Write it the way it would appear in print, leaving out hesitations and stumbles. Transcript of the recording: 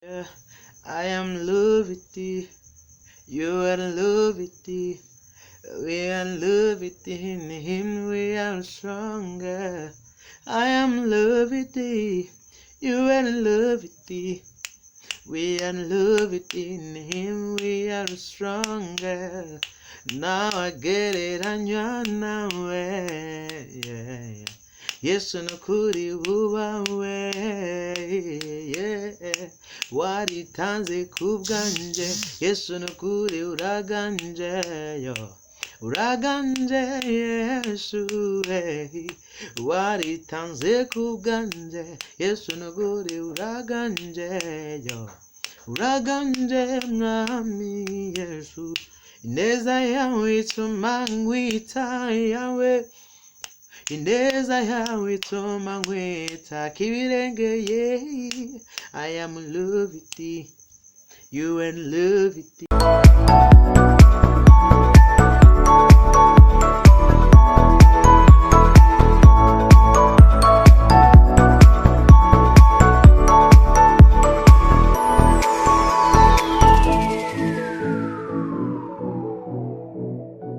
Yeah, I am in love with thee. You are in love with thee. We are in love with thee. In Him we are stronger. I am in love with thee. You are in love with thee. We are in love with thee. In Him we are stronger. Now I get it on your way. Yeah. Yesu nukuri ubawe, yeah. Waritanze kubwanje, Yesu nukuri uraganje, yo. Uraganje Yesu, waritanze kubwanje, Yesu nukuri uraganje, yo. Uraganje mwami Yesu, ineza yawe ituma nkwita yawe. Ineza yawe ituma nkwita kibirengeye. I am in love with thee. You in love with thee.